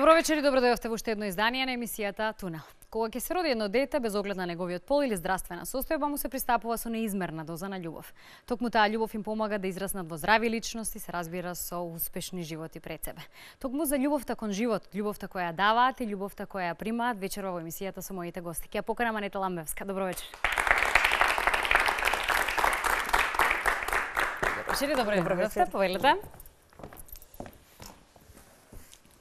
Добро вечер и добро дојдовте во уште едно издание на емисијата Тунел. Кога ќе се роди едно дете, без оглед на неговиот пол или здравствена состојба, му се пристапува со неизмерна доза на љубов. Токму таа љубов им помага да израснат во здрави личности, се разбира со успешни животи пред себе. Токму за љубовта кон живот, ljubовта која ја даваат и љубовта која ја примаат, вечерва во емисијата со моите гости. Ќе ја поканам Анета Ламбевска. Добро вечер. Добро вечер. Повелете.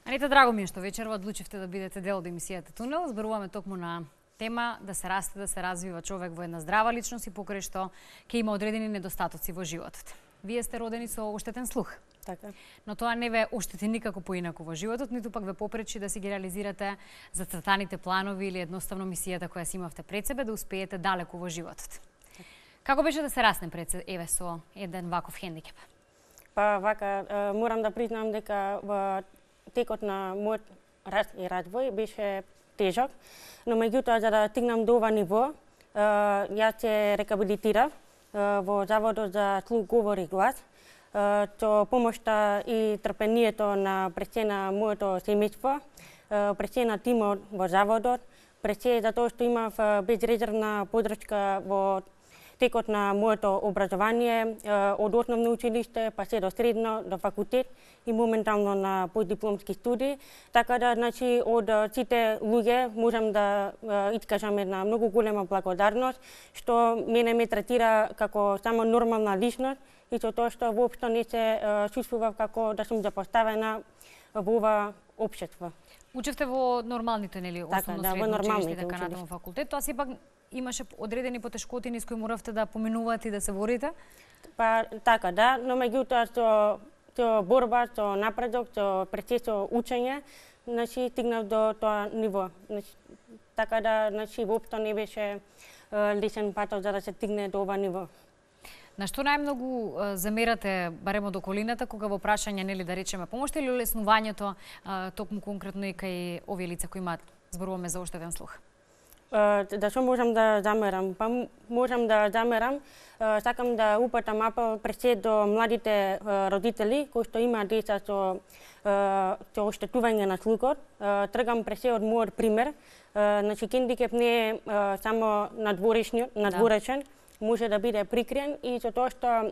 Анета, драго ми е што вечерва одлучивте да бидете дел од емисијата Тунел. Зборуваме токму на тема да се расте, да се развива човек во една здрава личност и покрај што ќе има одредени недостатоци во животот. Вие сте родени со оштетен слух. Така. Но тоа не ве оштети никако поинаку во животот, ниту пак ве попречи да си ги реализирате зацртаните планови или едноставно мисијата која си имавте пред себе да успеете далеку во животот. Како беше да се расне пред себе со еден ваков хендикеп? Па вака, морам да признам дека во текот на мојот раст и развој беше тежок, но меѓутоа за да стигнам до ова ниво, јас се рекабилитирав во Заводот за слух, говор и глас, со помошта и трпението на пред на моето семејство, пред на тимот во Заводот, пред за тоа што имав безрезервна подршка во текот на моето образование, од основно училиште, па се до средно, до факултет и моментално на постдипломски студии. Така да, значи, од сите луѓе можам да искажам една многу голема благодарност, што мене ме третира како само нормална личност и со тоа што воопшто не се чувствував како да сум запоставена во ова општество. Учевте во нормалните, нели, основно да, средно училиште, дека училиште. во факултет, тоа сепак имаше одредени потешкоти низ кои моравте да поминувате и да се борите? Па така да, но меѓутоа со борба, со напредок, со процес со учење, значи стигнав до тоа ниво. Значи, така да, значи воопшто не беше лесен патот за да се стигне до ова ниво. На што најмногу замерате, барем од околината, кога во прашање, нели, да речеме, помоште или улеснувањето, токму конкретно и кај овие лица кои имаат, зборуваме за оштетен слух? Да што можам да замерам? Па можам да замерам, сакам да упатам апел пред се до младите родители кои што имаат деца со оштетување на слухот. Тргам пред се од мојот пример. Значи хендикеп не е само надворешен, може да биде прикриен и со тоа што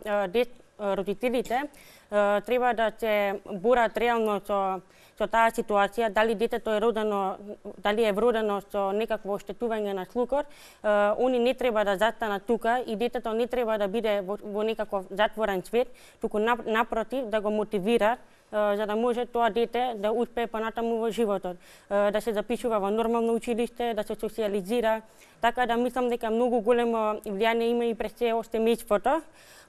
родителите треба да се борат реално со таа ситуација, дали детето е родено, дали е вродено со некакво оштетување на слухот, они не треба да застанат тука и детето не треба да биде во некаков затворен свет, туку напротив да го мотивираат за да може тоа дете да успее понатаму во животот, да се запишува во нормално училиште, да се социализира, така да мислам дека многу големо влијание има и пред се семејството,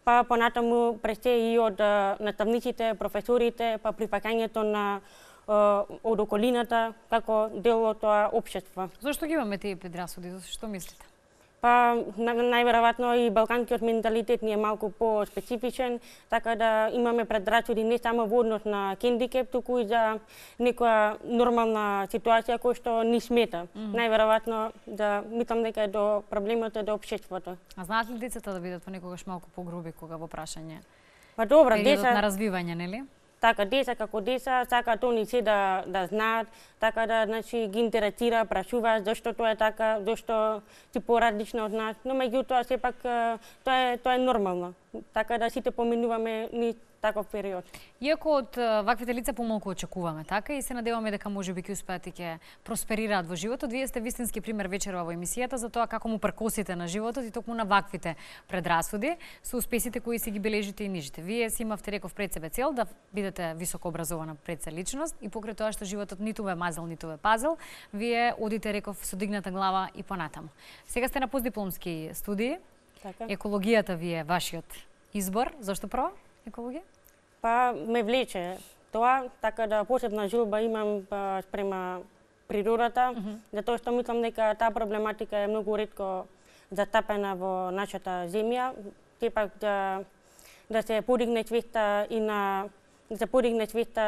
па понатаму пред се и од наставниците, професорите, па прифаќањето од околината како дел од тоа општество. Зошто ги имаме тие предрасуди? Што мислите? Па најверојатно и балканскиот менталитет ни е малку по-специфичен, така да имаме предрасуди не само во однос на хендикеп, туку и за некоја нормална ситуација која што ни смета. Најверојатно да мислам дека е до проблемот е до општеството. А знаат ли децата да бидат понекогаш малку погруби кога во прашање? Па добро, периодот деца на развивање, нели? Така, деца како деца, сакаат они се да знаат, така да, значи, ги интересира, прашуваат зашто тоа е така, зашто си поразлична од нас, но меѓутоа сепак тоа е нормално. Така да сите поминуваме ни таков период. Иако од ваквите лица помалку очекуваме, така и се надеваме дека можеби ќе успеат и ќе просперираат во животот. Вие сте вистински пример вечерва во емисијата за тоа како му пркосите на животот и токму на ваквите предрасуди со успесите кои си ги бележите и нижите. Вие си имавте, реков, пред себе цел да бидете високо образована пред се личност и покрај тоа што животот ниту ве мазел, ниту ве пазел, вие одите, реков, со дигната глава и понатаму. Сега сте на постдипломски студии. Така. Екологијата ви е вашиот избор. Зошто прво екологија? Па ме влече тоа, така да посебна жилба имам спрема природата, затоа што мислам дека таа проблематика е многу ретко застапена во нашата земја. Сепак да се подигне свеста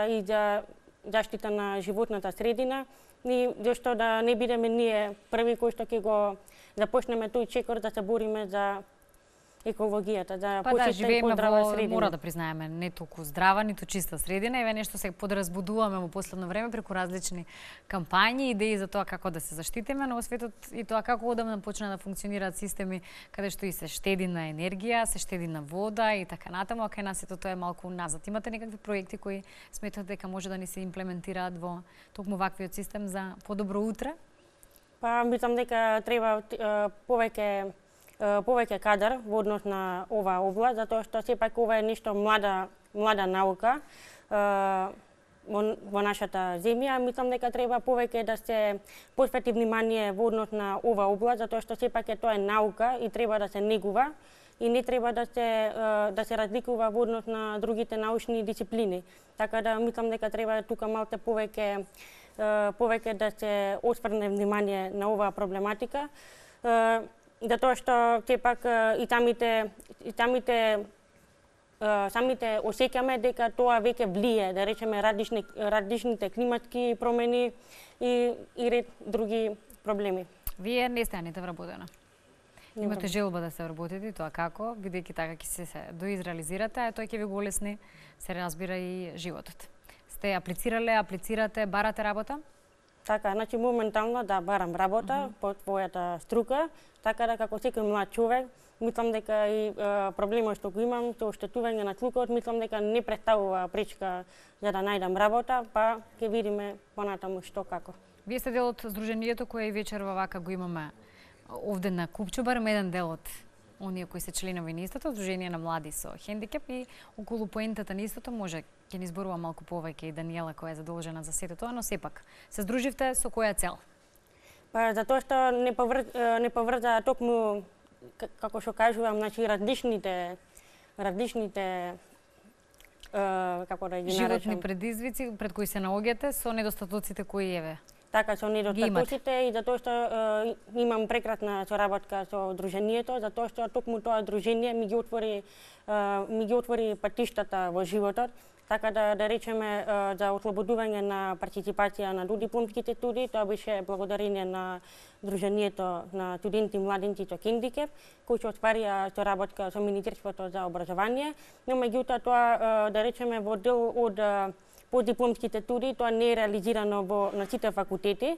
и за заштита на животната средина, и зашто да не бидеме ние први кои што ќе го започнеме тој чекор да се бориме за екологијата, да Па да, почиста и живееме поздрава во, средина. мора да признаеме, не толку здрава, ниту чиста средина, еве нешто се подразбудуваме во последно време преку различни кампањи, идеи за тоа како да се заштитиме, но во светот и тоа како одамна почна да функционираат системи каде што и се штеди на енергија, се штеди на вода и така натаму, а кај нас ето тоа е малку назад. Имате некакви проекти кои сметате дека може да ни се имплементираат во токму ваквиот систем за подобро утре? Па мислам дека треба повеќе кадар во однос на оваа област, затоа што сепак ова е нешто млада наука во нашата земја. Мислам дека треба повеќе да се посвети внимание во однос на оваа област, затоа што сепак тоа е наука и треба да се негува и не треба да се разликува во однос на другите научни дисциплини. Така да мислам дека треба тука малку повеќе да се осврне внимание на оваа проблематика. Затоа што сепак и самите осеќаме дека тоа веќе влие, да речеме различните климатски промени и ред други проблеми. Вие не сте Анита вработена. Имате желба да се вработите, тоа како, бидејќи така ќе се доизреализирате, а тоа ќе ви го олесни, се разбира, и животот. Сте аплицирате, барате работа? Така, значи моментално да барам работа по твојата струка, така да како секој млад човек, мислам дека и проблемот што го имам, со оштетување на клукот, мислам дека не представува пречка за да најдам работа, па ќе видиме понатаму што како. Вие сте дел од здруженијето кое и вечерва вака го имаме овде на Купчо, барем еден дел од оние кои се членови на истото, Здружение на млади со хендикеп, и околу поентата на истото може ќе ни зборува малку повеќе и Даниела која е задолжена за сето тоа, но сепак се здруживте со која цел? Па затоа што не поврза токму, како што кажувам, значи различните како да ги наречам, животни предизвици пред кои се наоѓате со недостатоците кои еве. Така, со недостатоците и затоа што имам прекрасна соработка со Друженијето, затоа што токму тоа дружение ми ги отвори патиштата во животот, така да речеме за ослободување на партиципација на додипломските студии, тоа беше благодарение на Друженијето на студенти и младинци со хендикеп, кои се остварија соработка со Министерството за образование, но меѓутоа тоа да речеме во дел од подипломските студии, тоа не е реализирано на сите факултети,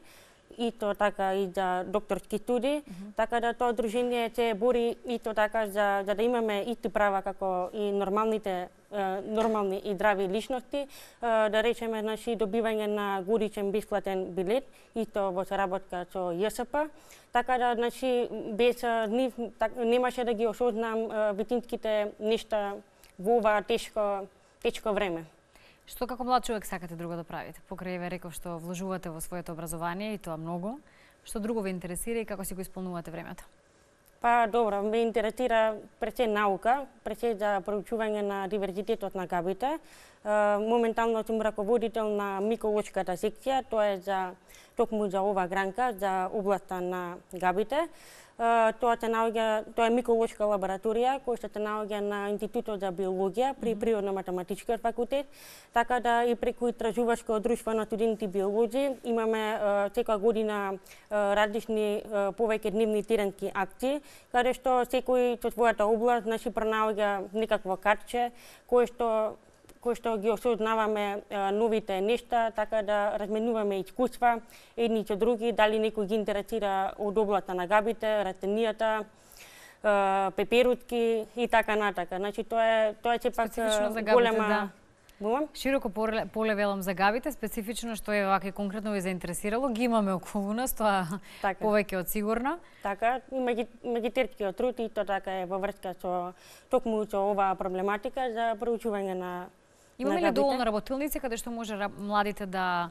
исто така и за докторски студии, така да тоа дружение се бори исто така за да имаме исти права како и нормални и здрави личности, да речеме значи добивање на годишен бесплатен билет, исто во соработка со ЈСП, така да значи без нив немаше да ги осознам вистинските нешта во ова тешко време. Што како млад човек сакате друго да правите? Покрај ве реков што вложувате во своето образование и тоа многу. Што друго ве интересира и како си го исполнувате времето? Па добро, ме интересира пред се наука, пред се за проучување на диверзитетот на габите. Моментално сум раководител на миколошката секција, тоа е токму за ова гранка, за областа на габите. Тоа е миколошка лабораторија која што се наоѓа на Институтот за биологија при Природно-математичкиот факултет, така да и преку истражувачко друштво на студенти биолози имаме секоја година различни повеќе дневни теренски акции, каде што секој со својата област значи пронаоѓа некакво картче кој што ги осознаваме новите нешта, така да разменуваме искуства едни со други, дали некој ги интересира од областа на габите, растенијата, пеперутки и така натака. Значи тоа е сепак голема. Широко поле велам за габите, специфично што е вака конкретно ви заинтересирало, ги имаме околу нас, тоа повеќе од сигурно. Така, магистерскиот труд и тоа така е во врска со токму со оваа проблематика за проучување на Имаме ли доволно работилници каде што може младите да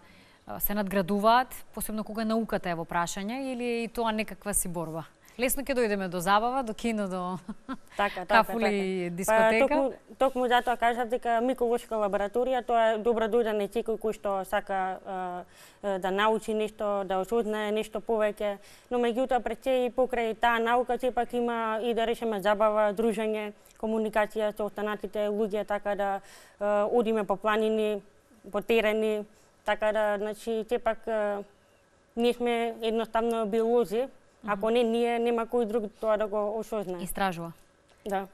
се надградуваат, посебно кога науката е во прашање, или е и тоа некаква си борба? Лесно ќе дојдеме до забава, до кино, до кафули и дискотека. Токму затоа кажав дека миколошка лабораторија, тоа е добро дојде на секој кој што сака да научи нешто, да осознае нешто повеќе, но меѓутоа пред се и покрај таа наука сепак има и да речеме забава, дружење, комуникација со останатите луѓе, така да одиме по планини, по терени, така да значи сепак ние сме едноставно биолози. Ако не ние, нема кој друг тоа да го осознае. Истражува. Да.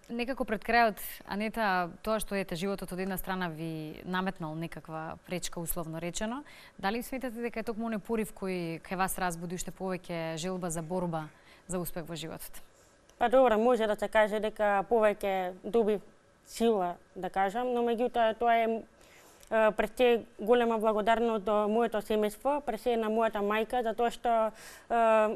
Некако пред крајот, Анета, тоа што ете животот од една страна ви наметнал некаква пречка, условно речено, дали сметате дека е токму оној порив кој кај вас разбуди уште повеќе желба за борба за успех во животот? Па добро, може да се каже дека повеќе доби сила, да кажам, но меѓутоа тоа е пред се голема благодарност до моето семејство, пред се на мојата мајка, затоа што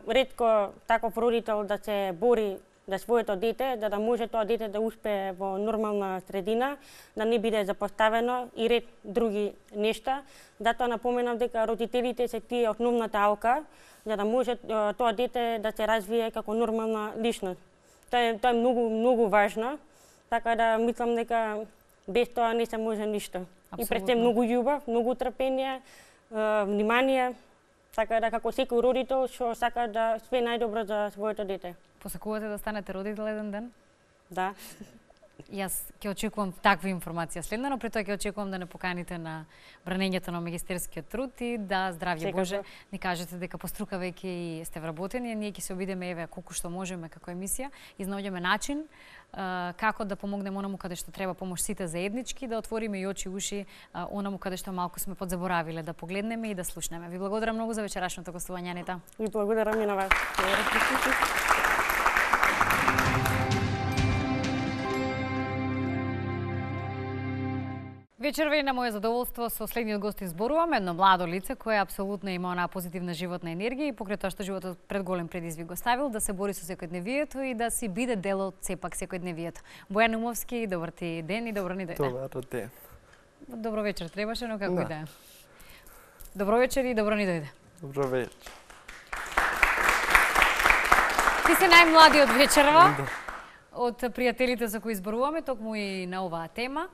ретко таков родител да се бори за своето дете, да може тоа дете да успее во нормална средина, да не биде запоставено и ред други нешта. Затоа напоменав дека родителите се тие основната алка, за да може тоа дете да се развие како нормална личност. Тоа е многу важно, така да мислам дека без тоа не се може ништо. И пред се многу љубов, многу трпение, внимание, така да како секој родител што сака да све најдобро за своето дете. Посакувате да станете родител еден ден? Да. Јас ќе очекувам таква информација следно, но пред тоа ќе очекувам да не поканите на бранењето на магистерскиот труд и да, здравје Боже, ни кажете дека по струка веќе и сте вработени, а ние ќе се обидеме еве колку што можеме како емисија, изнаоѓаме начин како да помогнеме онаму каде што треба помош сите заеднички, да отвориме и очи и уши онаму каде што малку сме подзаборавиле, да погледнеме и да слушнеме. Ви благодарам многу за вечерашното гостување, Анета. Ви благодарам и на вас. Вечерва и на моје задоволство со следниот гостин зборуваме, едно младо лице кое апсолутно има онаа позитивна животна енергија и покрај тоа што животот пред голем предизвик го ставил да се бори со секојдневието и да си биде дел од сепак секојдневието. Бојан Наумовски, добар ти ден и добро ни дојде. Добар ден. Добро вечер требаше, но како Да. и да е. Добро вечер и добро ни дојде. Добро вечер. Ти си најмладиот вечерва Да. од пријателите за кои зборуваме, токму и на оваа тема.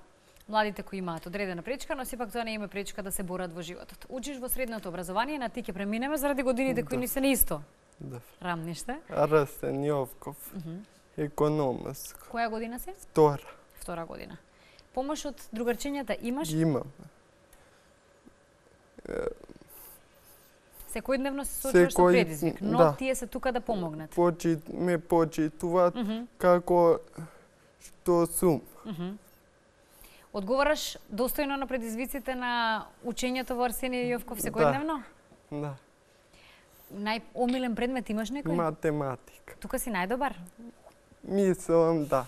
Младите кои имаат одредена пречка, но сепак тоа не има пречка да се борат во животот. Учиш во средното образование, на ти ќе преминеме заради годините кои ни се не исто. Да. Рамниште. Арсен Јовков. Економска. Која година си? Втора. Втора година. Помош од другарчињата имаш? Имам. Секојдневно се соочуваш со предизвик, но да. тие се тука да помогнат. Ме почитуваат како што сум. Одговараш достојно на предизвиците на учењето во Арсенија Јовков секојдневно? Да. Најомилен предмет имаш некој? Математика. Тука си најдобар? Мислам да.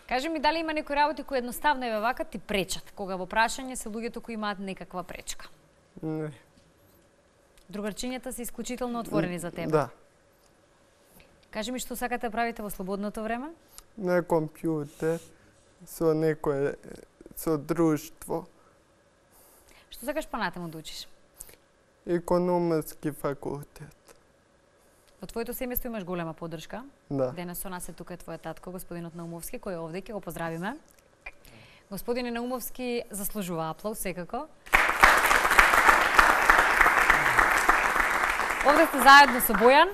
Кажи ми дали има некои работи кои едноставно еве вака ти пречат, кога во прашање се луѓето кои имаат некаква пречка. Не. Другарчињата се исклучително отворени за тебе. Да. Кажи ми што сакате да правите во слободното време? На компјутер со друштво. Што сакаш понатаму да учиш? Економски факултет. Во твоето семејство имаш голема поддршка. Да. Денес со нас е тука твојот татко, господинот Наумовски, кој е овде, ќе го поздравиме. Господине Наумовски заслужува аплауз секако. Овде сте заедно со Бојан.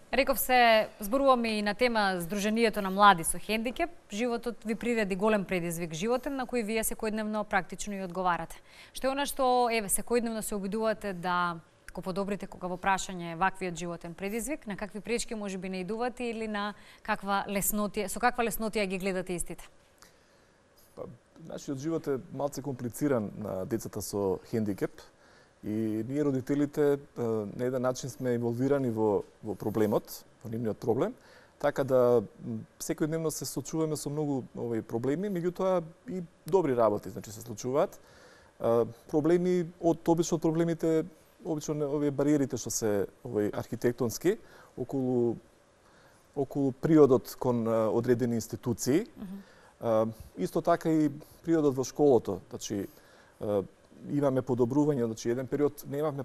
Реков се, зборуваме и на тема Сдруженијето на млади со хендикеп. Животот ви приреди голем предизвик животен на кој вие секојдневно практично и одговарате. Што е она што еве секојдневно се обидувате да го подобрите кога во прашање ваквиот животен предизвик, на какви пречки можеби наидувате или на каква леснотија, со каква леснотија ги гледате истите? Нашиот живот е малце комплициран на децата со хендикеп. И ние родителите на еден начин сме инволвирани во проблемот, во нивниот проблем, така да секојдневно се соочуваме со многу проблеми, меѓутоа и добри работи значи се случуваат. Проблеми од обично проблемите, обично овие бариерите што се архитектонски околу приодот кон одредени институции. Исто така и приодот во школото, значи имаме подобрување, значи еден период имавме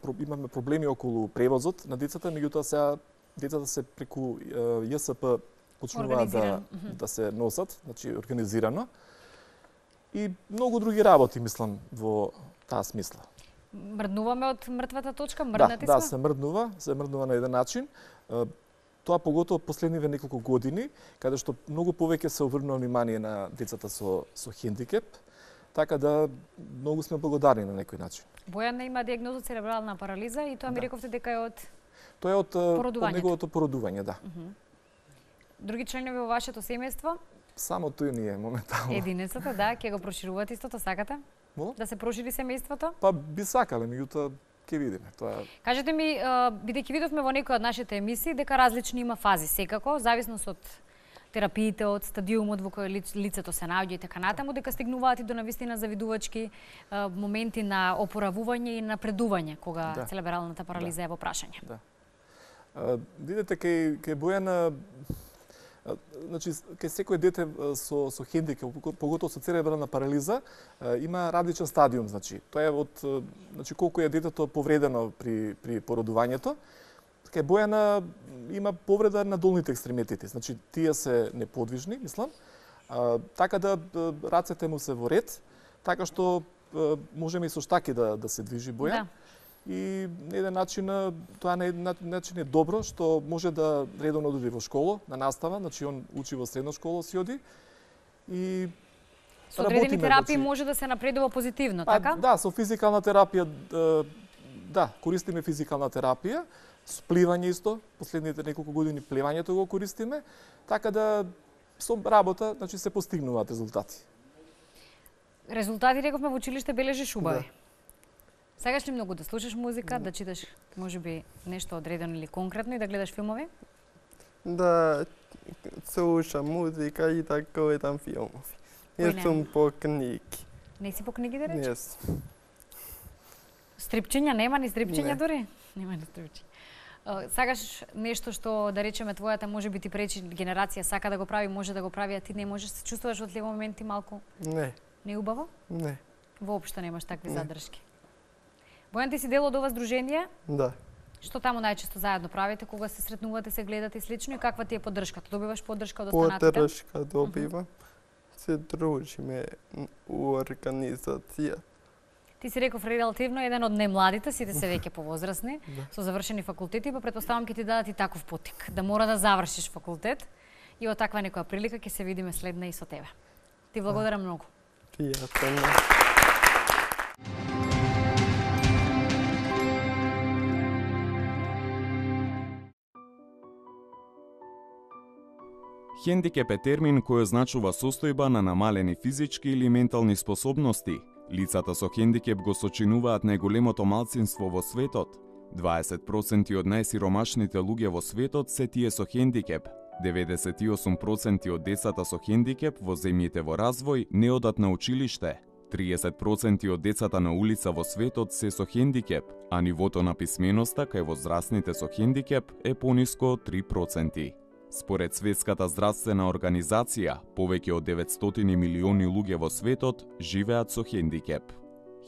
проблеми околу превозот на децата, меѓутоа сега децата се преку ЈСП почнуваат да се носат, значи организирано. И многу други работи мислам во таа смисла. Мрднуваме од мртвата точка, мрднати сме? Да, се мрднува на еден начин. Тоа поготово последниве неколку години, каде што многу повеќе се обрнува внимание на децата со хендикеп. Така да многу сме благодарни на некој начин. Бојан има диагноза церебрална парализа и тоа ми рековте дека е од Тоа е од неговото породување, да. други членови во вашето семејство? Само тој ни е моментално. Единецата, да, ќе го проширувате истото, сакате? Мола? Да се прошири семејството? Па би сакале, меѓутоа ќе видиме. Тоа Кажете ми, бидејќи видовме во некои од нашите емисии дека различни има фази секако, зависност од терапиите, од стадиумот во кој лицето се наоѓа и така натаму, дека стигнуваат и до навистина завидувачки моменти на опоравување и напредување кога церебралната парализа е во прашање. Да. Видете, кај Бојана, значи, кај секој дете со хендикеп, поготово со церебрална парализа, има различен стадиум, значи. Тоа е од, значи, колку е детето повредено при породувањето. Кај Бојана има повреда на долните екстремитети, значи тие се неподвижни, мислам, така да рацете му се во ред, така што можеме и со штаки да се движи Бојан. Да. И на еден начин, тоа на еден начин е добро, што може да редовно оди во школа, на настава, значи он учи во средна школа, си оди. И со одредени терапии може да се напредува позитивно, така? Да, со физикална терапија, да, користиме физикална терапија, со пливање исто, последните неколку години пливањето го користиме, така да со работа, значи се постигнуваат резултати. Резултати, рековме, во училиште бележиш убави. Да. Сакаш ли многу да слушаш музика, да читаш можеби нешто одредено или конкретно и да гледаш филмови? Да слушам музика и да гледам филмови. Не сум по книги. Не си по книги, да речеш? Не сум. Стрипчиња нема ни стрипчиња дури? Нема ни стрипчиња. Сакаш нешто што, да речеме, твојата можеби ти пречи генерација сака да го прави, може да го прави, а ти не можеш, се чувствуваш во тие моменти малку? Не. Не убаво? Не. Воопшто немаш такви задршки. Бојан, ти си дел од ова здружение? Да. Што таму најчесто заедно правите, кога се сретнувате, се гледате и слично, и каква ти е поддршката? Добиваш поддршка од останатите? Поддршка добивам. Се дружиме у организација. Ти си реков релативно еден од најмладите, сите се веќе повозрасни, со завршени факултети, па претпоставам ќе ти дадат и таков потик, да мора да завршиш факултет и од таква некоја прилика ќе се видиме следна и со тебе. Ти благодарам многу. Пријатно. Хендикеп е термин кој означува состојба на намалени физички или ментални способности. Лицата со хендикеп го сочинуваат најголемото малцинство во светот. 20% од најсиромашните луѓе во светот се тие со хендикеп. 98% од децата со хендикеп во земјите во развој не одат на училиште. 30% од децата на улица во светот се со хендикеп, а нивото на писменоста кај возрастните со хендикеп е пониско од 3%. Според Светската здравствена организација, повеќе од 900 милиони луѓе во светот живеат со хендикеп.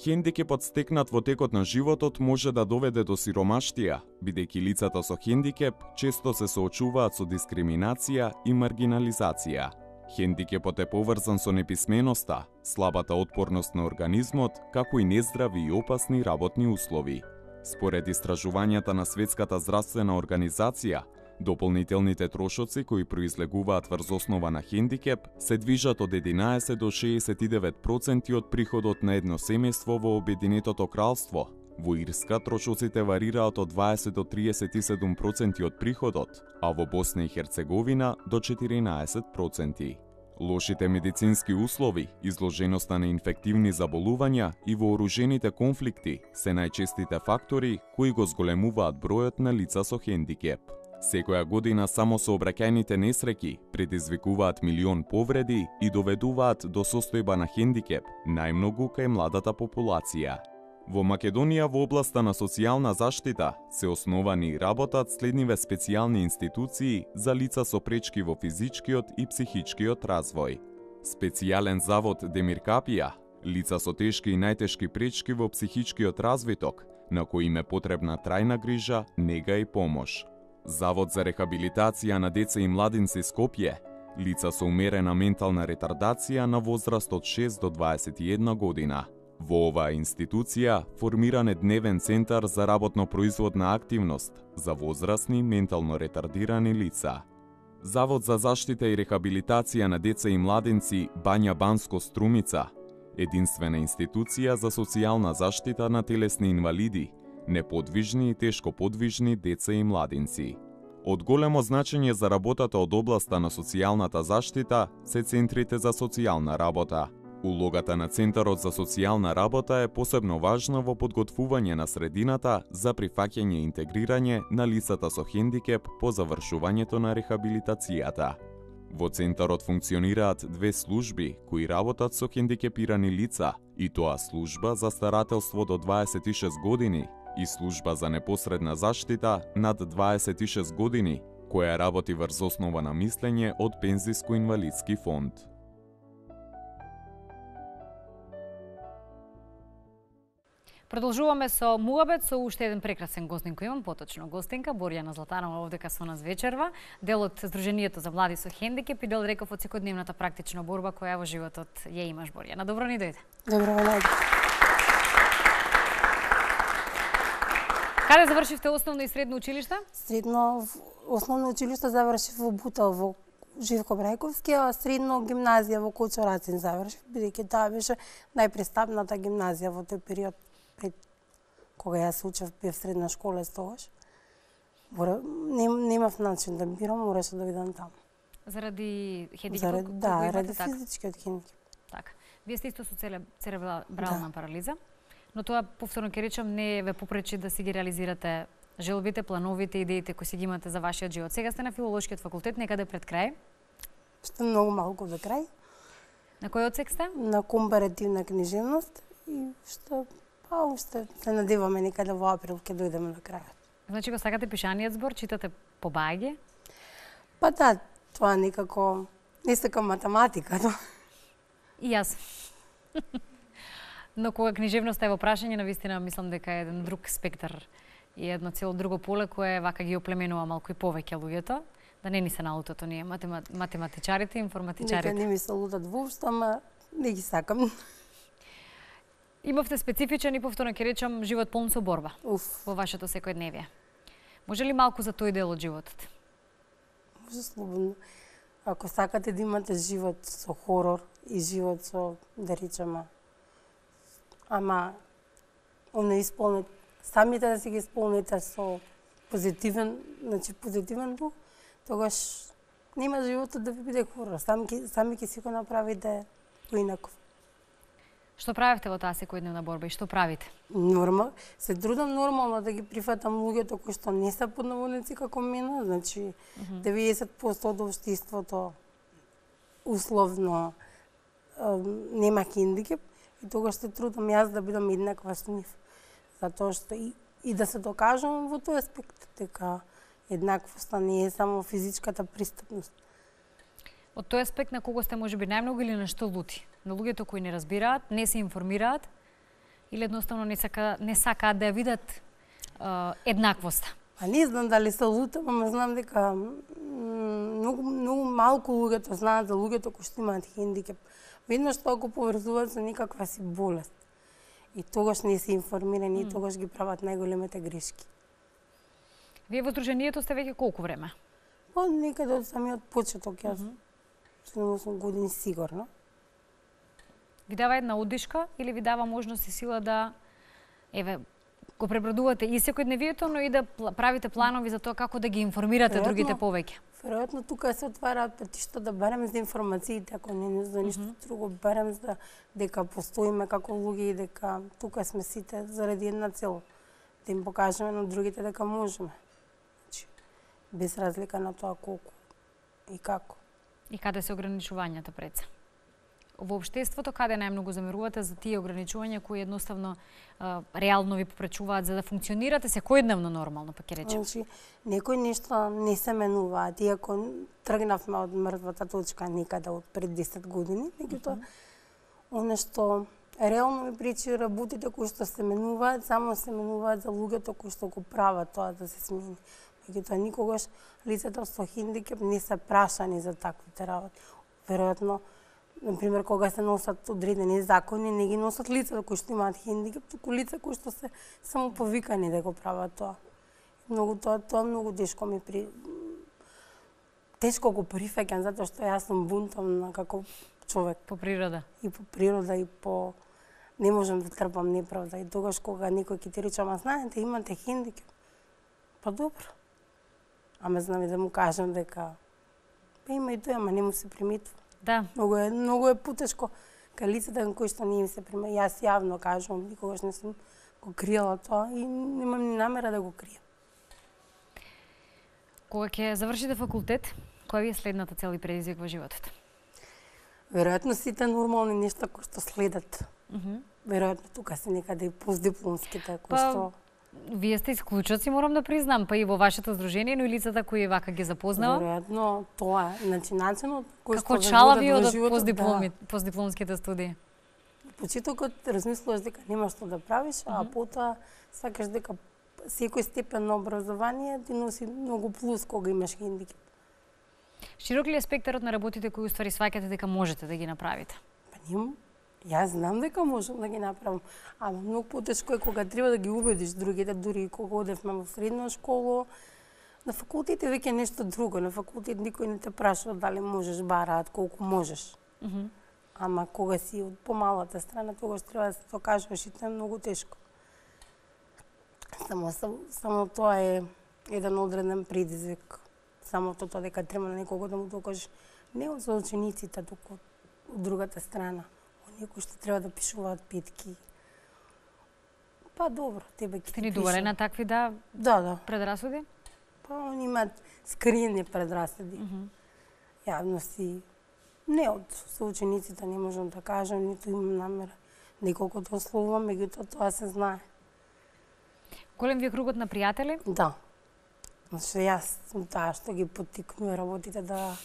Хендикепот стекнат во текот на животот може да доведе до сиромаштија, бидејќи лицата со хендикеп често се соочуваат со дискриминација и маргинализација. Хендикепот е поврзан со неписменоста, слабата отпорност на организмот, како и нездрави и опасни работни услови. Според истражувањата на Светската здравствена организација, дополнителните трошоци кои произлегуваат врз основа на хендикеп се движат од 11 до 69% од приходот на едно семејство во Обединетото кралство. Во Ирска трошоците варираат од 20 до 37% од приходот, а во Босна и Херцеговина до 14%. Лошите медицински услови, изложеноста на инфективни заболувања и вооружените конфликти се најчестите фактори кои го зголемуваат бројот на лица со хендикеп. Секоја година само сообраќајните несреќи предизвикуваат милион повреди и доведуваат до состојба на хендикеп, најмногу кај младата популација. Во Македонија во областа на социјална заштита се основани и работат следниве специјални институции за лица со пречки во физичкиот и психичкиот развој. Специјален завод Демир Капија, лица со тешки и најтешки пречки во психичкиот развиток, на кои им е потребна трајна грижа, нега и помош. Завод за рехабилитација на деца и младинци Скопје, лица со умерена ментална ретардација на возраст од 6 до 21 година. Во оваа институција формиран е дневен центар за работно-производна активност за возрастни ментално ретардирани лица. Завод за заштита и рехабилитација на деца и младинци Бања Банско Струмица, единствена институција за социјална заштита на телесни инвалиди, неподвижни и тешко подвижни деца и младинци. Од големо значење за работата од областа на социјалната заштита се центрите за социјална работа. Улогата на Центарот за социјална работа е посебно важна во подготвување на средината за прифаќање и интегрирање на лицата со хендикеп по завршувањето на рехабилитацијата. Во Центарот функционираат две служби кои работат со хендикепирани лица, и тоа служба за старателство до 26 години и служба за непосредна заштита над 26 години, која работи врз основа на мислење од Пензиско-инвалидски фонд. Продолжуваме со муабет со уште еден прекрасен гостин кој имам, поточно гостинка Борјана Златанова овдека со нас вечерва, дел од Сдруженијето за млади со хендикеп и дел, реков, од секојдневната практична борба која во животот ја имаш, Борјана. Добро ни дојде. Добро најде. Каде завршивте основно и средно училиште? Основно училиште завршив во Бутел, во Живко Брајковски, а средно гимназија во Кочо Рацин завршив, бидејќи таа беше најпрестапната гимназија во тој период, пред кога јас се учев, бев средна школа тогаш. Немав начин да бирам, мораше да бидам таму. Заради хендикеп? Да, ради физичкиот хендикеп. Така. Вие сте исто со церебрална парализа, но тоа, повторно ќе речам, не ве попречи да си ги реализирате желбите, плановите, идеите кои си ги имате за вашиот живот. Сега сте на филолошкиот факултет, некаде пред крај. Што многу малку до крај. На кој одсек сте? На компаративна книжевност и што уште се надеваме некаде во април ќе дојдеме до крајот. Значи го сакате пишаниот збор, читате по баѓе? Па да, тоа некако не сакам математика, но И јас. Но кога книжевноста е во прашање, навистина мислам дека е еден друг спектар и едно цело друго поле кое вака ги оплеменува малку и повеќе луѓето, да не ни се наутото ние математичарите, информатичарите. Нека не ми се лутат воопшто, ама не ги сакам. Имавте специфичен и повторно ќе речам живот полн со борба во вашето секојдневие. Може ли малку за тој дел од животот? Може слободно. Ако сакате да имате живот со хорор и живот со, да речеме, ама оно исполнет, самите да си ги исполните со позитивен, значи позитивен дух, тогаш нема животот да ви биде хорор. Сами ќе си го направите поинаков. Што правите во таа секојдневна борба и што правите? Се трудам нормално да ги прифатам луѓето кои што не се под наводници како мене, значи 90% од општеството условно нема хендикеп и тогаш се трудам јас да бидам еднаква со нив. Затоа што и да се докажам во тој аспект дека еднаквоста не е само физичката пристапност. Од тој аспект на кого сте можеби најмногу или на што лути? На луѓето кои не разбираат, не се информираат или едноставно не сакаат да ја видат еднаквоста? А не знам дали се лутам, ама знам дека многу малку луѓето знаат за луѓето кои што имаат хендикеп. Веднаш тоа го поврзуваат со некаква си болест. И тогаш не се информирани и тогаш ги прават најголемите грешки. Вие во Сдруженијето сте веќе колку време? Па некаде од самиот почеток, јас 7-8 години сигурно. Ви дава една одишка или ви дава можност и сила да го пребродувате и секојдневието, но и да правите планови за тоа како да ги информирате другите повеќе? Веројатно тука се отвараат патишта да барем за информациите, ако не за ништо друго, барем за дека постоиме како луѓе и дека тука сме сите заради една цел, да им покажеме на другите дека можеме. Значи, без разлика на тоа колку и како. И каде се ограничувањата пред се? Во општеството каде најмногу замерувате за тие ограничувања кои едноставно реално ви попречуваат за да функционирате секојдневно нормално, па ќе речем? Значи, некои нешта не се менуваат, иако тргнавме од мртвата точка некаде од пред 10 години, меѓутоа оно што реално ми пречи работите кои што се менуваат, само се менуваат за луѓето кои што го прават тоа да се смени. Меѓутоа никогаш лицата со хендикеп не се прашани за таквите работи. Веројатно, например, кога се носат одредени закони, не ги носат лица кои што имаат хендикеп, туку лица кои што се само повикани да го прават тоа. Тоа многу тешко ми тешко го прифаќам затоа што јас сум бунтовна како човек. По природа. И по природа и по не можам да трпам неправда и тогаш кога некој ќе ти рече ама знаете имате хендикеп. Па добро. ама знам и да му кажам дека има и тоа, ама не му се приметува. Да. Многу е потешко. Кај лицата на кои што не им се приметува. Јас јавно кажувам, никогаш не сум го криела тоа и немам ни намера да го крием. Кога ќе завршите факултет, која ви е следната цел и предизвик во животот? Веројатно сите нормални нешта кои што следат. Веројатно тука се некаде и постдипломските кои што... Вие сте исклучоци, морам да признам, па и во вашето здружение, но и лицата кои вака ги запознава. Веројатно тоа е, значи начинот кој Како што чала ве ви водат од во животот, постдипломските студии? Почетокот размислуваш дека нема што да правиш, а потоа сакаш дека секој степен на образование ти носи многу плюс кога имаш хендикеп. Широк ли е спектарот на работите кои уствари сваќате дека можете да ги направите? Па јас знам дека можам да ги направам, ама многу потешко е кога треба да ги убедиш другите, дури кога одевме во средна школа. На факултет е веќе нешто друго. На факултет никој не те прашува дали можеш, бараат колку можеш. Ама кога си од помалата страна, тогаш треба да се докажуваш и тоа е многу тешко. Само тоа е еден одреден предизвик. Самото тоа дека треба на некого да му докажеш не од соучениците, туку од другата страна. Оние кои што треба да пишуваат петки. Па добро, тебе ќе Сте ни доволни на такви Да. предрасуди? Па они имаат скриени предрасуди. Јавно си не од соучениците не можам да кажам, ниту имам намера неколку да ословувам, меѓутоа тоа се знае. Голем ви е кругот на пријатели? Да. Значи јас сум таа што ги поттикнува работите да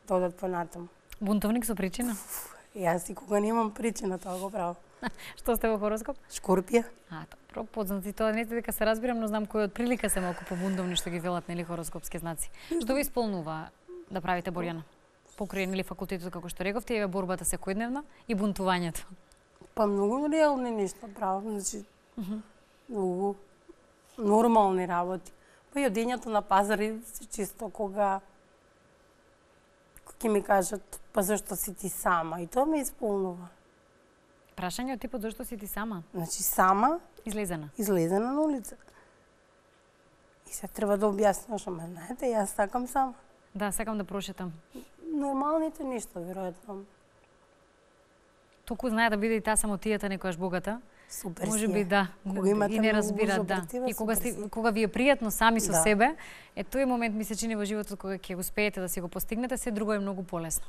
одат понатаму. Бунтовник со причина? Јас и кога немам причина тоа го правам. Што сте во хороскоп? Шкорпија. Добро, познати тоа не дека се разбирам, но знам кој од прилика се малку побундовни што ги велат нели хороскопски знаци. Што ви исполнува да правите, Борјана? Покрај нели факултетот како што рековте, е борбата секојдневна и бунтувањето. Па многу реални нешта правам, значи многу нормални работи. Па и одењето на пазари се чисто кога ќе ми кажат па зашто си ти сама и тоа ме исполнува. Прашање од типот зашто си ти сама? Значи сама Излезена на улица. И се треба да објасниш, ама знаете, јас сакам сама. Да, сакам да прошетам. Нормалните нешта, веројатно. Толку знае да биде и таа самотијата некојаш богата. Супер Може би да, и не разбираат, да. И кога ви е пријатно сами со себе, тој момент ми се чини во животот кога ќе успеете да си го постигнете, се друго е многу полесно.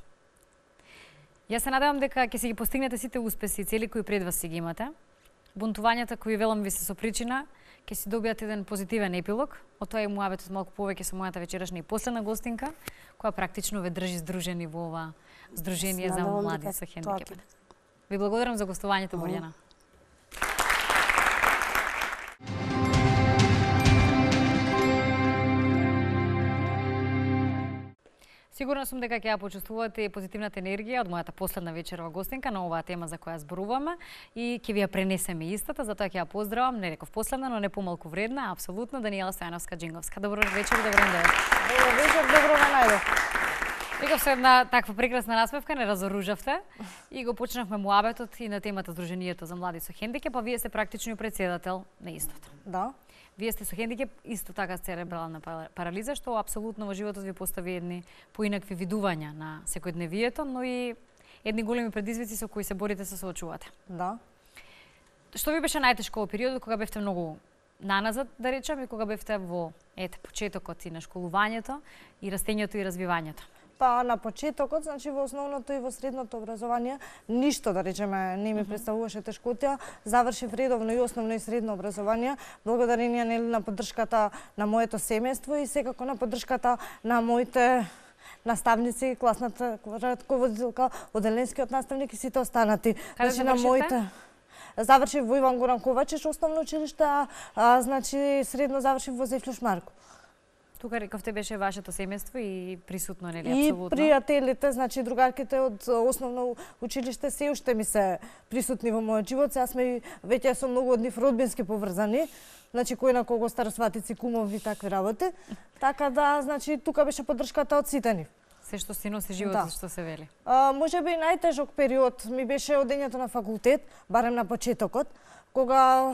Јас се надевам дека ќе си ги постигнете сите успеси и цели кои пред вас си ги имате. Бунтувањата кои велам ви се со причина, ќе си добијат еден позитивен епилог. Од тоа е муабетот малку повеќе со мојата вечерашна и последна гостинка, која практично ве држи здружени во ова здружение за млади со хендикеп. Ви благодарам за гостувањето, Борјана. Сигурна сум дека ќе ја почувствувате и позитивната енергија од мојата последна вечерова гостинка на оваа тема за која зборуваме и ќе ви ја пренесеме истата, затоа ќе ја поздравам, не реков последна, но не помалку вредна, апсолутно Даниела Стојановска-Джинговска. Добро вечер, добро ден. Добро вечер, добро ме најдов. Викав со една таква прекрасна насмевка, не разоружавте и го почнавме муабетот и на темата Здруженијето за млади со хендикеп, а вие сте практично председател на истото. Да. Вие сте со хендикеп, исто така церебрална парализа, што апсолутно во животот ви постави едни поинакви видувања на секојдневието, но и едни големи предизвици со кои се борите, се соочувате. Да. Што ви беше најтешко во периодот кога бевте многу наназад, да речем, и кога бевте во почетокот и на школувањето и растењето и развивањето? Па на почетокот, значи во основното и во средното образование, ништо да речеме не ми представуваше тешкотија. Завршив редовно и основно и средно образование, благодарение на поддршката на моето семејство и секако на поддршката на моите наставници, класната раководителка, оделенскиот наставник и сите останати. Каде на моите завршив во Иван Горан Ковачич основно училиште, значи средно завршив во Зефлюш Марко. Тука рековте беше вашето семејство и присутно, нели, и апсолутно? И пријателите, значи другарките од основно училиште се уште ми се присутни во мојот живот. Сега сме веќе со многу од нив родбински поврзани. Значи кој на кого старосватици, кумови и такви работи. Така да, значи тука беше поддршката од сите нив. Се што си носи животот, што се вели. Може би најтежок период ми беше одењето на факултет, барем на почетокот, кога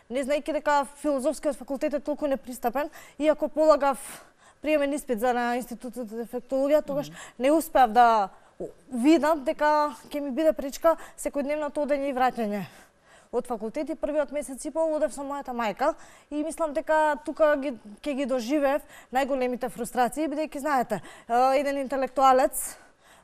не знаејќи дека филозофскиот факултет е толку непристапен, иако полагав приемен испит за на Институтот за дефектологија, тогаш не успеав да видам дека ќе ми биде пречка секојдневното одење и враќање од факултет. И првиот месец и пол одев со мојата мајка и мислам дека тука ќе ги доживеев најголемите фрустрации, бидејќи знаете, еден интелектуалец,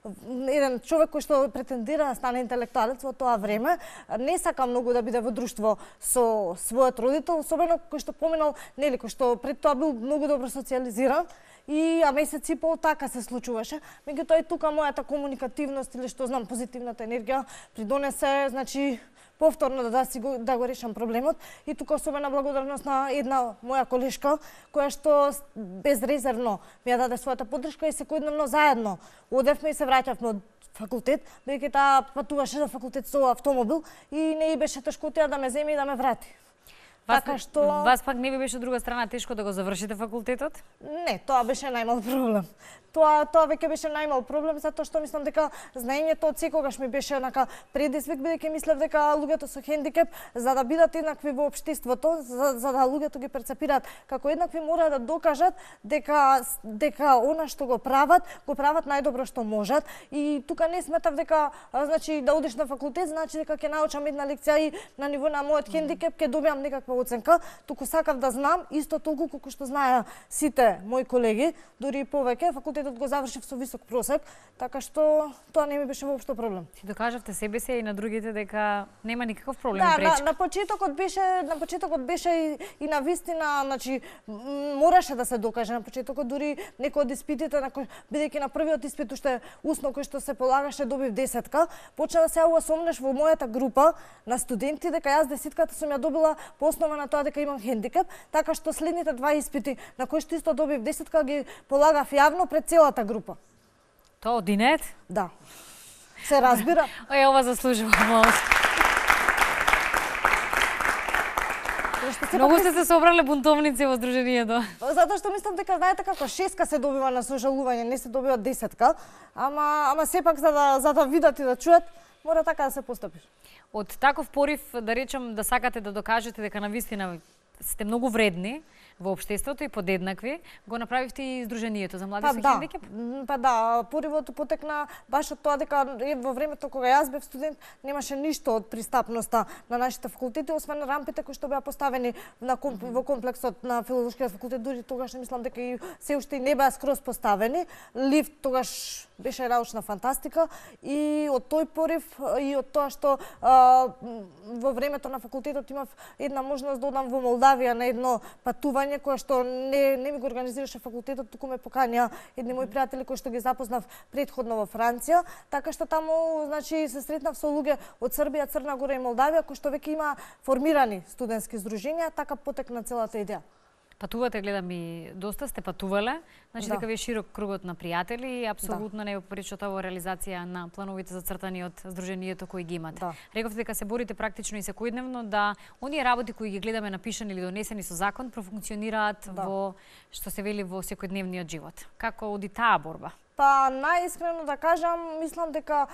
еден човек кој што претендира да стане интелектуалец во тоа време, не сака многу да биде во друштво со својот родител, особено кој што поминал, нели, кој што пред тоа бил многу добро социјализиран, и месец и пол така се случуваше. Меѓутоа и тука мојата комуникативност или што знам позитивната енергија придонесе, значи повторно да го решам проблемот, и тука особена благодарност на една моја колешка која што безрезервно ми ја даде својата поддршка и секојдневно заедно одевме и се враќавме од факултет, бидејќи таа патуваше за факултет со автомобил и не и беше тешкотија да ме земе и да ме врати. Така што вас пак не би беше од друга страна тешко да го завршите факултетот? Не, тоа беше најмал проблем. Тоа веќе беше најмал проблем, затоа што мислам дека знаењето од секогаш ми беше онака предизвик, бидејќи мислев дека луѓето со хендикеп, за да бидат еднакви во општеството, за да луѓето ги перцепираат како еднакви, мора да докажат дека она што го прават најдобро што можат. И тука не сметав дека значи да одиш на факултет, значи дека ќе научам една лекција и на ниво на мојот хендикеп ќе добиам некаква оценка. Туку сакав да знам исто толку колку што знаеа сите мои колеги, дури и повеќе. Факултетот го завршив со висок просек, така што тоа не ми беше воопшто проблем. Си докажавте себе се и на другите дека нема никаков проблем пречка. Да, на почетокот беше и на вистина, значи мораше да се докаже на почетокот, дури некои од испитите, бидејќи на првиот испит уште усно кој што се полагаше добив 10-ка, почна да се јавува сомнеш во мојата група на студенти дека јас 10-ката сум ја добила по основа на тоа дека имам хендикеп, така што следните два испити на кои што исто добив 10-ка ги полагав јавно пред целата група. Тоа од инет? Да. Се разбира. Ова заслужува аплауз. Многу сте се собрале бунтовници во Сдруженијето. Затоа што мислам дека знаете како 6-ка се добива на сожалување, не се добива 10-ка, ама сепак за да видат и да чуат, мора така да се постапиш. Од таков порив, да речем, да сакате да докажете дека навистина сте многу вредни во општеството и подеднакви, го направивте и Сдруженијето за млади со хендикеп? Па да, поривот потекна баш од тоа дека во времето кога јас бев студент немаше ништо од пристапноста на нашите факултети, освен рампите кои што беа поставени во комплексот на филолошкиот факултет, дури тогаш мислам дека и се уште не беа скроз поставени. Лифт тогаш беше научна фантастика и од тој порив и од тоа што во времето на факултетот имав една можност да одам во Молдавија на едно патување кое што не ми го организираше факултетот, туку ме поканија едни мои пријатели кои што ги запознав предходно во Франција, така што таму значи се сретнав со луѓе од Србија, Црна Гора и Молдавија кои што веќе има формирани студентски здруженија, така потекна целата идеја. Патувате, гледам и доста сте патувале, значи дека ви е широк кругот на пријатели и апсолутно не е попречото во реализација на плановите зацртани од Сдруженијето кои ги имате. Рековте дека се борите практично и секојдневно да оние работи кои ги гледаме напишани или донесени со закон профункционираат во што се вели во секојдневниот живот. Како оди таа борба? Па најискрено да кажам, мислам дека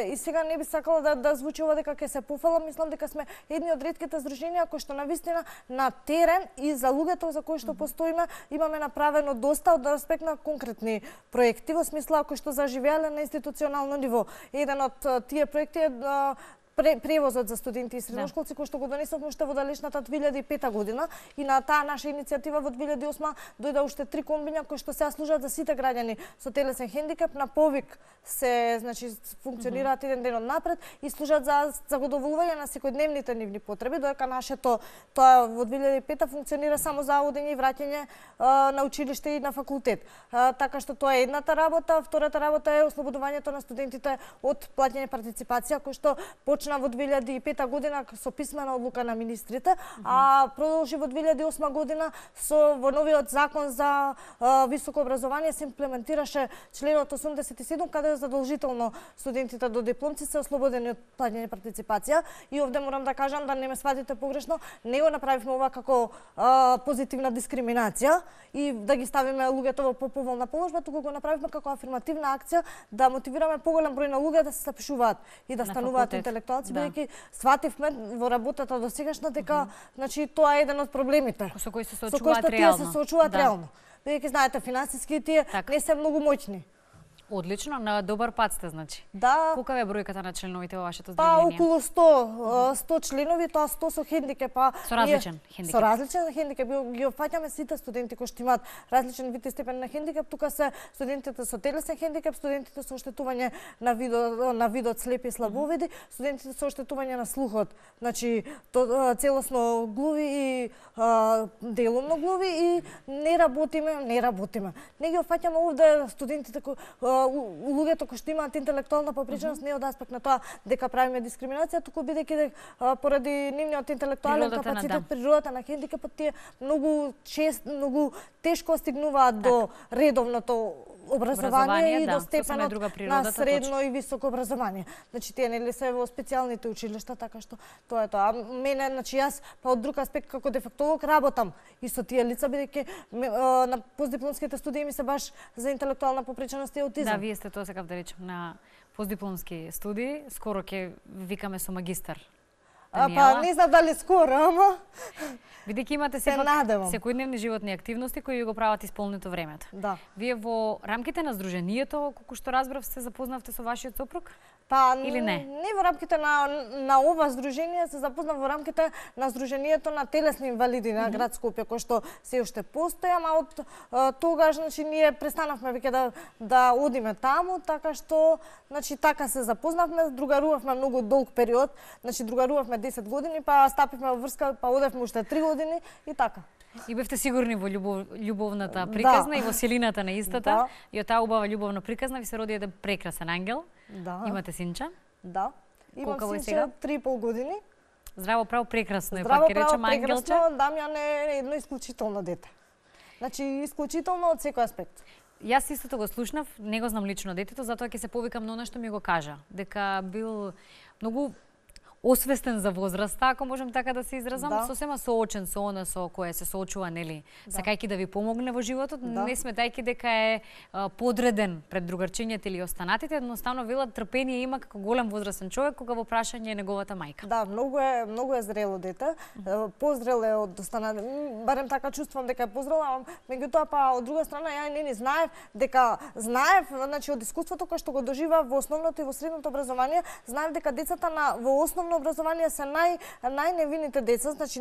и сега не би сакала да звучи ова дека ќе се пофалам, мислам дека сме едни од ретките здруженија кои што навистина на терен и за луѓето за кои што постоиме имаме направено доста од аспект на конкретни проекти во смисла кои што заживеале на институционално ниво. Еден од тие проекти е превозот за студенти и средношколци кој што го донесовме уште во далечната 2005 година и на таа наша иницијатива во 2008 дојде уште 3 комбиња кои што сега служат за сите граѓани со телесен хендикеп, на повик се значи функционираат еден ден од напред и служат за задоволување на секојдневните нивни потреби, додека нашето тоа во 2005 функционира само за одење и враќање на училиште и на факултет. Така што тоа е едната работа, втората работа е ослободувањето на студентите од плаќање партиципација кој што почна во 2005 година со писмена одлука на министрите, а продолжи во 2008 година во новиот закон за високо образование се имплементираше членот 87 каде е задолжително студентите до дипломци се ослободени од плаќање партиципација и овде морам да кажам да не ме сватите погрешно, не го направивме ова како позитивна дискриминација и да ги ставиме луѓето во поповолна положба, туку го направивме како афирмативна акција да мотивираме поголем број на луѓе да се запишуваат и да стануваат интелектуалци, бидејќи свативме во работата до сегашна дека значи тоа е еден од проблемите со кои се соочуваат реално. бидејќи знаете финансиски тие не се многу моќни. Одлично, на добар пат сте, значи. Да. Колка е бројката на членовите во вашето Па здружение? околу 100 членови, тоа 100 со хендикеп, Со различен хендикеп. Со различен хендикеп, ги опфаќаме сите студенти кои што имаат различен вид и степен на хендикеп. Тука се студентите со телесен хендикеп, студентите со оштетување на видот слепи и слабовиди, студентите со оштетување на слухот, значи целосно глуви и делумно глуви и не работиме. Не ги опфаќаме овде студентите луѓето кои што имаат интелектуална попреченост не од аспект на тоа дека правиме дискриминација, туку бидејќи поради нивниот интелектуален капацитет, природата на хендикепот, тие многу тешко стигнуваат до редовното образование и до степенот на средно и високо образование. Значи тие нели се во специјалните училишта, така што тоа е тоа. Мене, значи јас од друг аспект како дефектолог работам и со тие лица, бидејќи на постдипломските студии ми се баш за интелектуална попреченост и аутизам. Да, вие сте тоа сакав да речем на постдипломски студии, скоро ќе викаме со магистар. Па не знам дали скоро, ама бидејќи имате секојдневни животни активности кои ви го прават исполнето времето. Да. Вие во рамките на здруженијето, колку што разбрав, се запознавте со вашиот сопруг? Па или не? Не во рамките на ова здружение, се запознав во рамките на здруженијето на телесни инвалиди на град Скопје, кој што се уште постои, ама од тогаш значи ние престанавме веќе да одиме таму, така што значи така се запознавме, другарувавме многу долг период, значи другарувавме 10 години, па стапивме во врска, па одевме уште 3 години и така. И бевте сигурни во љубовната приказна и во силината на истата. И од таа убава љубовна приказна ви се роди еден прекрасен ангел. Да. Имате синча? Да. Имам синча 3,5 години. Здраво право прекрасно е, пак ќе речем ангелче. Дамјан е едно исклучително дете. Значи исклучително од секој аспект. Јас истото го слушнав, не го знам лично детето, затоа ќе се повикам на она што ми го кажа, дека бил многу освестен за возраста, ако можам така да се изразам, сосема соочен со она со кое се соочува, нели, сакајќи да ви помогне во животот, не сметајќи дека е подреден пред другарчињата или останатите, едноставно велат трпение има како голем возрастен човек кога во прашање е неговата мајка. Да, многу е зрело дете. Позрел е од останатите, барем така чувствувам дека е позрел, ама меѓутоа па од друга страна ја не знаев дека значи од искуството кое што го доживеав во основното и во средното образование, знаев дека децата во основно образование се најневините деца, значи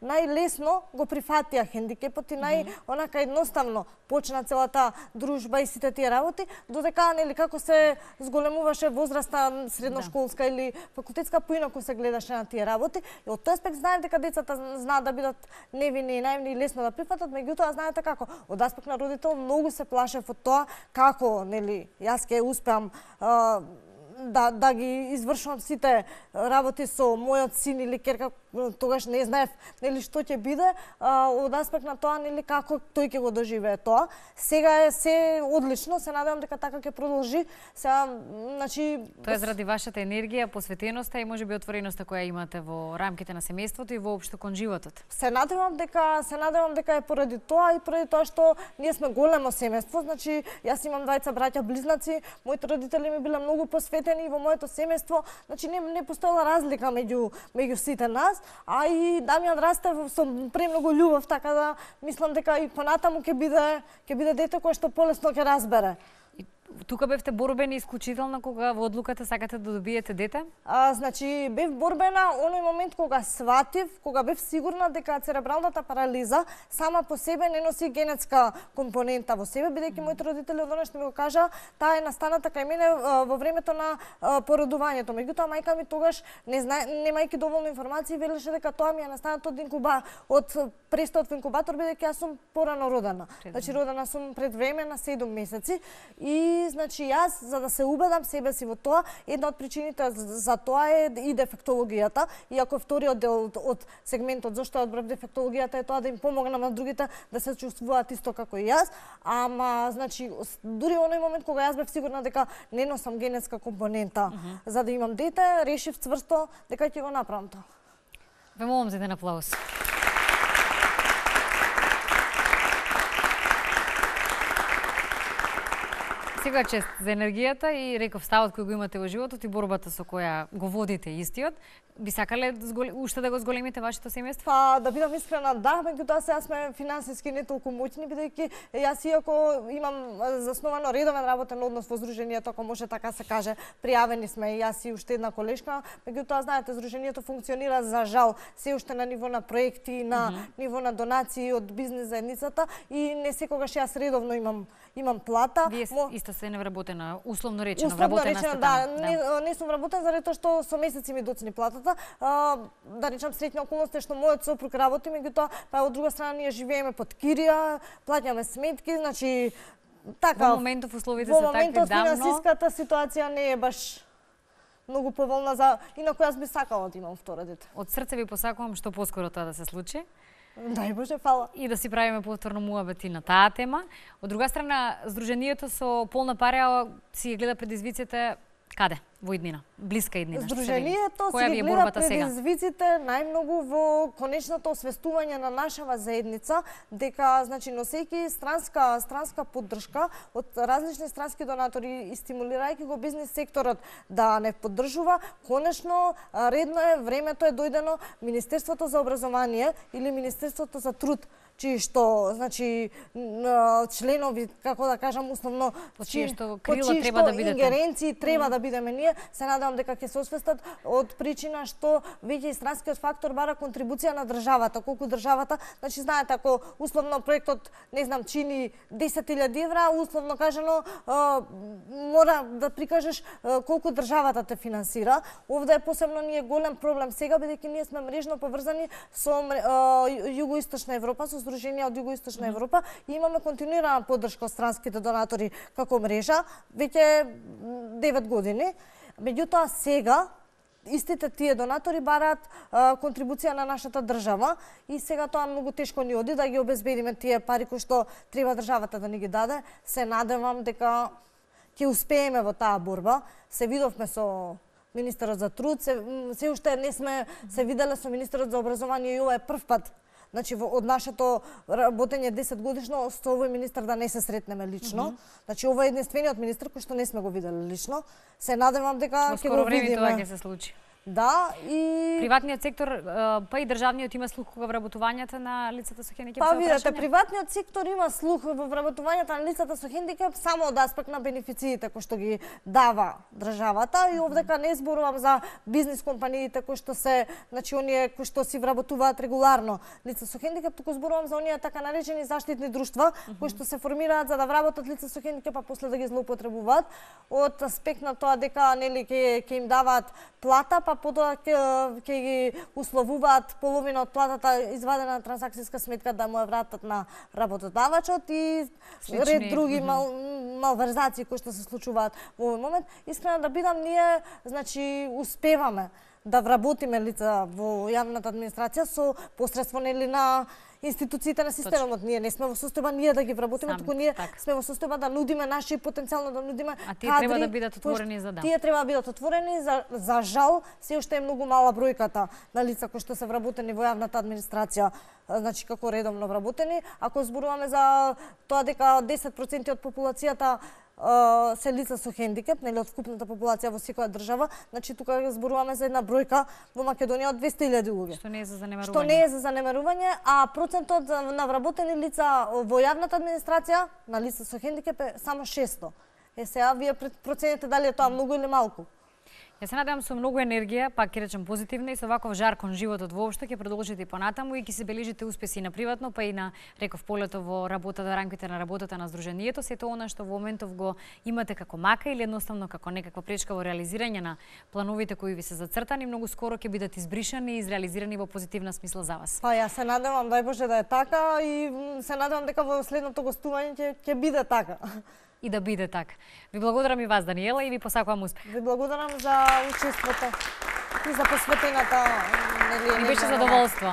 најлесно го прифатија хендикепот и онака едноставно почна целата дружба и сите тие работи, додека нели како се зголемуваше возраста средношколска или факултетска, поинаку се гледаше на тие работи. И од тој аспект знаев дека децата знаат да бидат невини и наивни и лесно да прифатат, меѓутоа знаете како, од аспект на родител многу се плашев од тоа како нели јас ќе успеам да ги извршувам сите работи со мојот син или ќерка, тогаш не знаев нели што ќе биде, од аспект на тоа нели како тој ќе го доживее тоа. Сега е се одлично, се надевам дека така ќе продолжи. Сега значи тоа е заради вашата енергија, посветеноста и можеби отвореноста која имате во рамките на семејството и воопшто кон животот. Се надевам дека е поради тоа и поради тоа што ние сме големо семејство, значи јас имам двајца браќа близнаци, моите родители ми биле многу посветени и во моето семејство, значи не постоела разлика меѓу сите нас, а и Дамјан расте со премногу љубов, така да мислам дека и понатаму ќе биде дете кое што полесно ќе разбере. Тука бевте борбени исклучително кога во одлуката сакате да добиете дете? Значи бев борбена оној момент кога сватив, кога бев сигурна дека церебралната парализа сама по себе не носи генетска компонента во себе, бидејќи моите родители однаш ми го кажа, таа е настаната кај мене во времето на породувањето. Меѓутоа мајка ми тогаш немајќи доволно информации велеше дека тоа ми е настанато од престојот во инкубатор, бидејќи јас сум порано родена. Значи родена сум пред време на 7 месеци и значи јас за да се убедам себе си во тоа, една од причините за тоа е и дефектологијата, иако вториот дел од сегментот зашто одбрав дефектологијата е тоа да им помогнам на другите да се чувствуваат исто како и јас, ама значи дури оној момент кога јас бев сигурна дека не носам генетска компонента за да имам дете, решив цврсто дека ќе го направам тоа. Ве молам за еден аплауз. Сега чест за енергијата и реков ставот кој го имате во животот и борбата со која го водите истиот. Би сакале уште да го зголемите вашето семејство? Па, да бидам искрена, да, меѓутоа сега сме финансиски не толку моќни, бидејќи јас иако имам засновано редовен работен однос во Здруженијето, ако може така се каже, пријавени сме и јас и уште една колешка, меѓутоа знаете Здруженијето функционира за жал се уште на ниво на проекти, на ниво на донации од бизнес заедницата и не секогаш јас редовно имам плата. Вие исто се невработена, условно речено, условно вработена речено, сте да, не сум вработен заради тоа што со месеци ми доцни платата. Да речам среќна околност е што мојот сопруг работи, меѓутоа па од друга страна ние живееме под кирија, плаќаме сметки, значи така. Во моментов условите се такви, Во моментов давно. финансиската ситуација не е баш многу поволна за инаку јас би сакала да имам второ дете. Од срце ви посакувам што поскоро тоа да се случи. Дај Боже, фала. И да си правиме повторно муабети на таа тема. Од друга страна, Здруженијето со полна пареа си ги гледа предизвиците каде? Во иднина, блиска иднина. Здруженијето Која си ви ги е гледа борбата сега? предизвиците најмногу во конечното освестување на нашава заедница, дека значи носејќи странска поддршка од различни странски донатори и стимулирајќи го бизнис секторот да не поддржува, конечно редно е, времето е дојдено Министерството за образование или Министерството за труд, чии што значи членови, како да кажам, условно чие што крила треба да бидете. Ингеренции треба да бидеме ние. Се надевам дека ќе се освестат од причина што веќе и странскиот фактор бара контрибуција на државата. Колку државата, значи знаете, ако условно проектот, не знам, чини 10.000 евра, условно кажано мора да прикажеш колку државата те финансира. Овде е посебно ние голем проблем сега, бидејќи ние сме мрежно поврзани со Југоисточна Европа, со Здруженија од Југоисточна Европа и имаме континуирана поддршка од странските донатори како мрежа веќе 9 години. Меѓутоа сега истите тие донатори бараат контрибуција на нашата држава и сега тоа многу тешко ни оди да ги обезбедиме тие пари кои што треба државата да ни ги даде. Се надевам дека ќе успееме во таа борба. Се видовме со министерот за труд, се уште не сме се виделе со министерот за образование и ова е прв пат. Значи од нашето работење 10 годишно со овој министер да не се сретнеме лично. Значи ова е единствениот министер кој што не сме го виделе лично. Се надевам дека ќе го видиме. Во скоро време тоа ќе се случи. Да, и приватниот сектор, па и државниот има слух кога вработувањата на лицата со хендикеп? Па видете, приватниот сектор има слух во вработувањата на лицата со хендикеп само од аспект на бенефициите кои што ги дава државата и овдека не зборувам за бизнис компаниите кои што се, значи оние кои што си вработуваат регуларно лица со хендикеп, туку зборувам за оние така наречени заштитни друштва кои што се формираат за да вработат лица со хендикеп, а после да ги злоупотребуваат од аспект на тоа дека нели ќе им даваат плата, па потоа ќе ги условуваат половина од платата извадена на трансакцијска сметка да му ја вратат на работодавачот и ред други малверзации кои што се случуваат во овој момент. Искрено да бидам, ние значи успеваме да вработиме лица во јавната администрација со посредство нели на институциите на системот. Ние не сме во состојба ние да ги вработиме, туку ние сме во состојба да нудиме наши потенцијално да нудиме кадри. А тие треба да бидат отворени за да. Тие треба да бидат отворени за жал, се уште е многу мала бројката на лица кои што се вработени во јавната администрација, значи како редовно вработени. Ако зборуваме за тоа дека 10% од популацијата се лица со хендикеп, нели од вкупната популација во секоја држава, значи тука зборуваме за една бројка во Македонија од 200.000 луѓе. Што не е за занемарување. Што не е за занемарување, а процентот на вработени лица во јавната администрација на лица со хендикеп е само 600. Сега вие проценете дали е тоа многу или малку? Ја се надевам со многу енергија, пак ќе речем позитивна и со ваков жар кон животот воопшто ќе продолжите и понатаму и ќе се бележите успеси на приватно, па и на реков полето во работата, рамките на работата на Здруженијето, сето она што во моментов го имате како мака или едноставно како некаква пречка во реализирање на плановите кои ви се зацртани, многу скоро ќе бидат избришани и изреализирани во позитивна смисла за вас. Па ја се надевам, дај Боже да е така и се надевам дека во следното гостување ќе биде така. И да биде така. Ви благодарам и вас, Даниела, и ви посакувам успех. Ви благодарам за учеството и за посветената. Ми беше задоволство.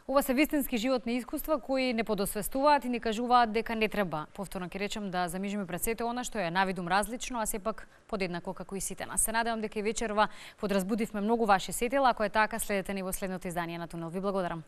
Ова се вистински животни искуства кои не подосвестуваат и ни кажуваат дека не треба, повторно ќе речем, да замижиме пред сето она што е навидум различно, а сепак подеднакво како и сите нас. Се надевам дека и вечерва подразбудивме многу ваши сетила, ако е така, следете ни во следното издание на Тунел. Ви благодарам.